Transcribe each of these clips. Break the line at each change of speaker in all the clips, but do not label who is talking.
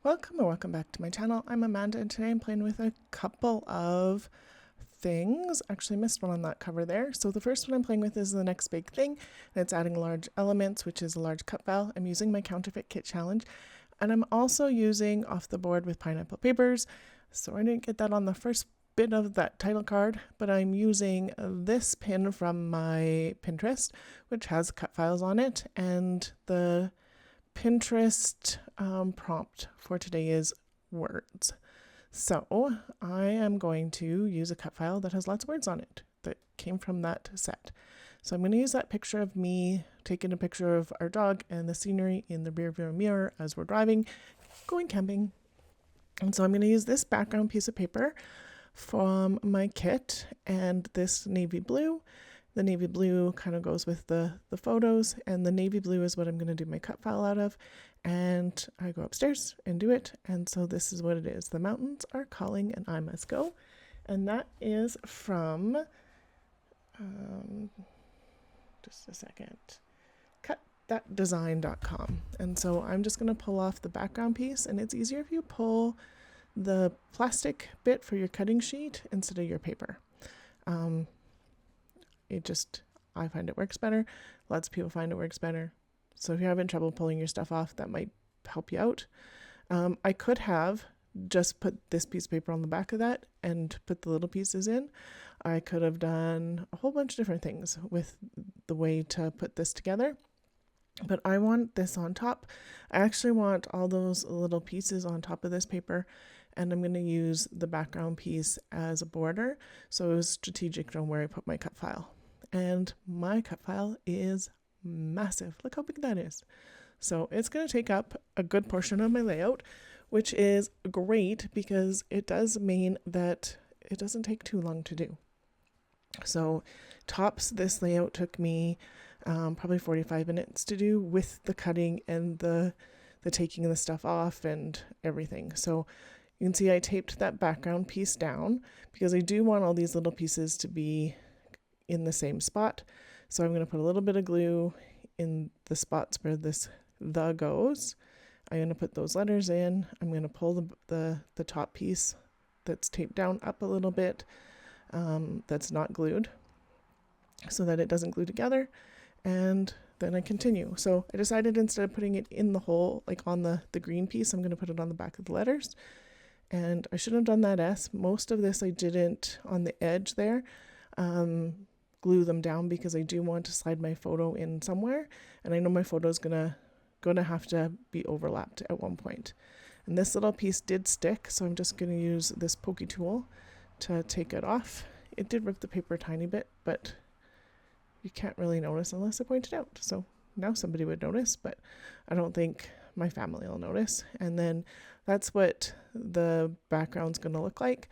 Welcome or welcome back to my channel. I'm Amanda and today I'm playing with a couple of things. Actually missed one on that cover there. So the first one I'm playing with is the next big thing, and it's adding large elements, which is a large cut file. I'm using my Counterfeit Kit challenge, and I'm also using off the board with pineapple papers. So I didn't get that on the first bit of that title card, but I'm using this pin from my Pinterest, which has cut files on it, and the Pinterest prompt for today is words. So I am going to use a cut file that has lots of words on it that came from that set. So I'm going to use that picture of me taking a picture of our dog and the scenery in the rear view mirror as we're driving, going camping. And so I'm going to use this background piece of paper from my kit and this navy blue. The navy blue kind of goes with the photos, and the navy blue is what I'm going to do my cut file out of. And I go upstairs and do it. And so this is what it is. The mountains are calling and I must go. And that is from, just a second, cutthatdesign.com. And so I'm just going to pull off the background piece, and it's easier if you pull the plastic bit for your cutting sheet instead of your paper. I find it works better. Lots of people find it works better. So if you're having trouble pulling your stuff off, that might help you out. I could have just put this piece of paper on the back of that and put the little pieces in. I could have done a whole bunch of different things with the way to put this together. But I want this on top. I actually want all those little pieces on top of this paper, and I'm going to use the background piece as a border. So it was strategic on where I put my cut file. And my cut file is massive. Look how big that is. So it's going to take up a good portion of my layout, which is great because it does mean that it doesn't take too long to do. So tops, this layout took me probably 45 minutes to do with the cutting and the taking the stuff off and everything. So you can see I taped that background piece down because I do want all these little pieces to be in the same spot. So I'm going to put a little bit of glue in the spots where this "the" goes. I'm going to put those letters in. I'm going to pull the top piece that's taped down up a little bit, that's not glued, so that it doesn't glue together. And then I continue. So I decided instead of putting it in the hole, like on the green piece, I'm going to put it on the back of the letters. And I should have done that S. Most of this I didn't on the edge there. Glue them down because I do want to slide my photo in somewhere, and I know my photo is gonna have to be overlapped at one point. And this little piece did stick, so I'm just gonna use this pokey tool to take it off. It did rip the paper a tiny bit, but you can't really notice unless I point it out. So now somebody would notice, but I don't think my family will notice. And then that's what the background's gonna look like.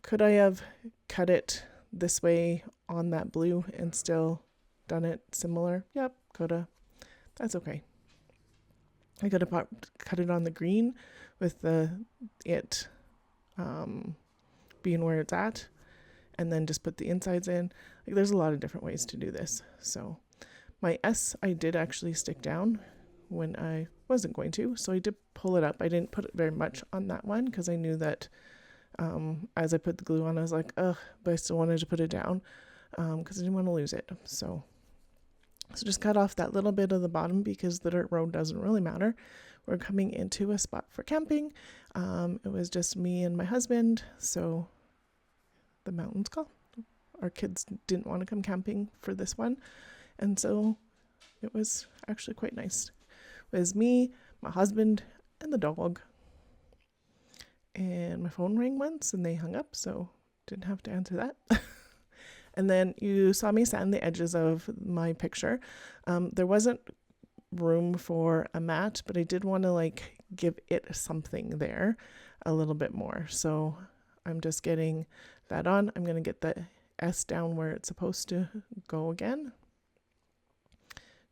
Could I have cut it this way on that blue and still done it similar? Yep, coulda. That's okay. I could have cut it on the green with it being where it's at, and then just put the insides in. Like, there's a lot of different ways to do this. So my S I did actually stick down when I wasn't going to, so I did pull it up. I didn't put it very much on that one because I knew that as I put the glue on, I was like, ugh, but I still wanted to put it down because I didn't want to lose it. So just cut off that little bit of the bottom because the dirt road doesn't really matter. We're coming into a spot for camping. It was just me and my husband, so the mountains call. Our kids didn't want to come camping for this one, and so it was actually quite nice. It was me, my husband, and the dog. And my phone rang once and they hung up, so didn't have to answer that. And then you saw me sand the edges of my picture. There wasn't room for a mat, but I did want to give it something there a little bit more. So I'm just getting that on. I'm going to get the S down where it's supposed to go again.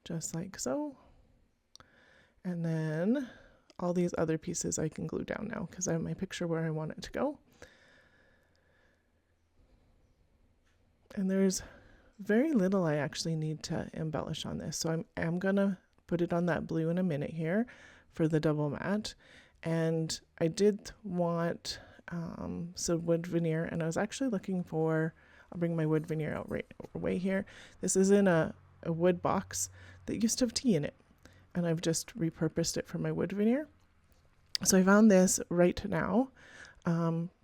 Just like so. And then all these other pieces I can glue down now because I have my picture where I want it to go. And there's very little I actually need to embellish on this. So I'm gonna put it on that blue in a minute here for the double matte. And I did want some wood veneer, and I was actually looking for, I'll bring my wood veneer out right away here. This is in a wood box that used to have tea in it, and I've just repurposed it for my wood veneer. So I found this right now,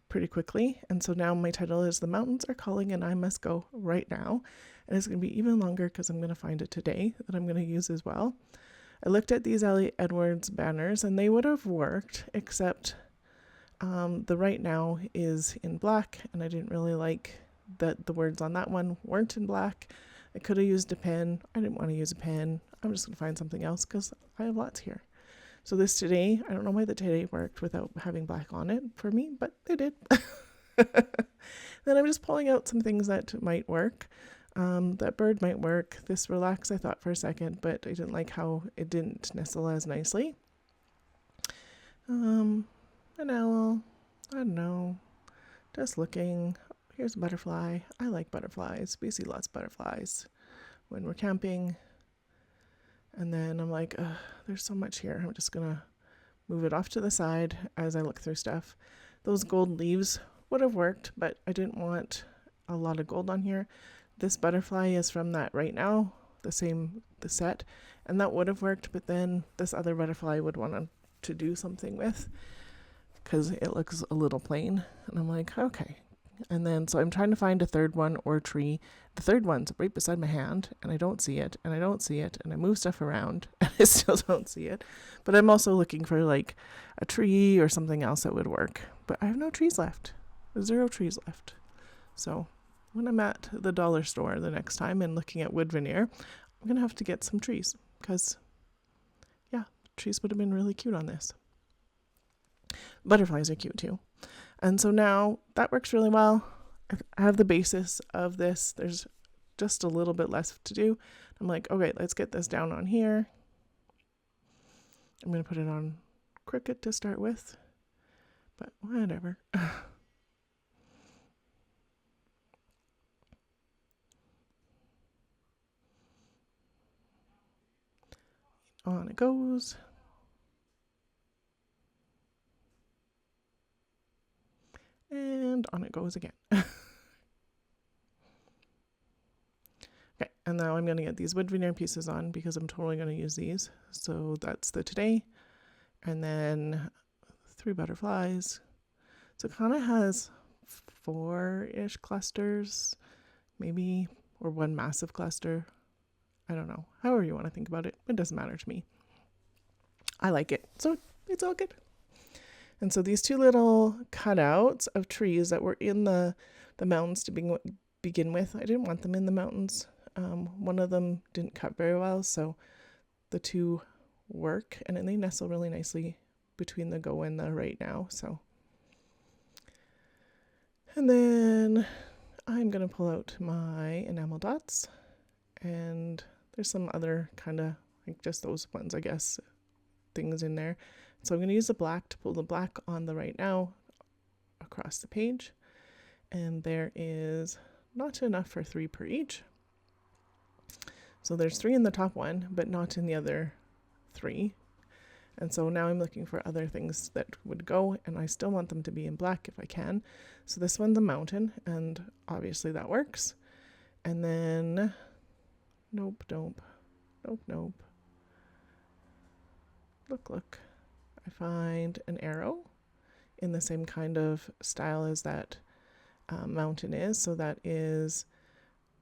pretty quickly, and so now my title is "The Mountains Are Calling and I Must Go Right Now," and it's going to be even longer because I'm going to find it today that I'm going to use as well. I looked at these Ellie Edwards banners and they would have worked, except the right now is in black, and I didn't really like that the words on that one weren't in black. I could have used a pen. I didn't want to use a pen. I'm just going to find something else because I have lots here. So this today, I don't know why the today worked without having black on it for me, but it did. Then I'm just pulling out some things that might work. That bird might work. This relax, I thought for a second, but I didn't like how it didn't nestle as nicely. An owl, I don't know, just looking. Here's a butterfly. I like butterflies. We see lots of butterflies when we're camping. And then I'm like, there's so much here. I'm just going to move it off to the side as I look through stuff. Those gold leaves would have worked, but I didn't want a lot of gold on here. This butterfly is from that right now, the set, and that would have worked, but then this other butterfly would want to do something with because it looks a little plain. And I'm like, okay. And then, so I'm trying to find a third one or tree. The third one's right beside my hand, and I don't see it, and I don't see it, and I move stuff around, and I still don't see it. But I'm also looking for like a tree or something else that would work. But I have no trees left. There's 0 trees left. So when I'm at the dollar store the next time and looking at wood veneer, I'm going to have to get some trees because, yeah, trees would have been really cute on this. Butterflies are cute too. And so now that works really well. I have the basis of this. There's just a little bit less to do. I'm like, okay, let's get this down on here. I'm going to put it on crooked to start with, but whatever. On it goes. And on it goes again. Okay, and now I'm going to get these wood veneer pieces on because I'm totally going to use these. So that's the today. And then 3 butterflies. So it kind of has 4-ish clusters, maybe, or 1 massive cluster. I don't know. However you want to think about it. It doesn't matter to me. I like it. So it's all good. And so these 2 little cutouts of trees that were in the mountains to begin with, I didn't want them in the mountains. One of them didn't cut very well, so the 2 work, and then they nestle really nicely between the go and the right now. So, and then I'm going to pull out my enamel dots, and there's some other kind of like just those ones, I guess, things in there. So I'm going to use the black to pull the black on the right now across the page. And there is not enough for 3 per each. So there's 3 in the top one, but not in the other 3. And so now I'm looking for other things that would go, and I still want them to be in black if I can. So this one's a mountain, and obviously that works. And then, nope. Look. I find an arrow in the same kind of style as that mountain is. So that is,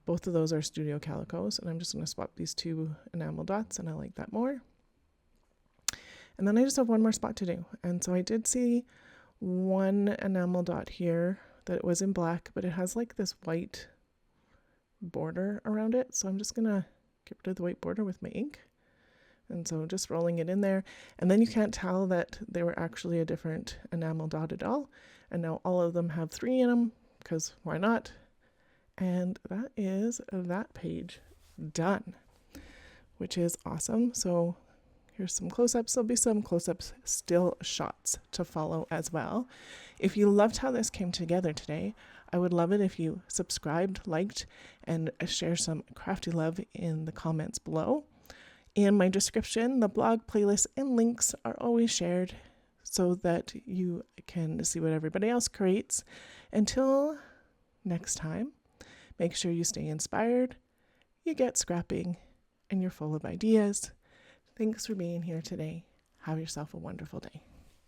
both of those are Studio Calicos, and I'm just going to swap these 2 enamel dots, and I like that more. And then I just have 1 more spot to do. And so I did see 1 enamel dot here that was in black, but it has like this white border around it. So I'm just going to get rid of the white border with my ink. And so just rolling it in there. And then you can't tell that they were actually a different enamel dot at all. And now all of them have 3 in them, because why not? And that is that page done, which is awesome. So here's some close-ups. There'll be some close-ups, still shots to follow as well. If you loved how this came together today, I would love it if you subscribed, liked, and share some crafty love in the comments below. In my description, the blog, playlist, and links are always shared so that you can see what everybody else creates. Until next time, make sure you stay inspired, you get scrapping, and you're full of ideas. Thanks for being here today. Have yourself a wonderful day.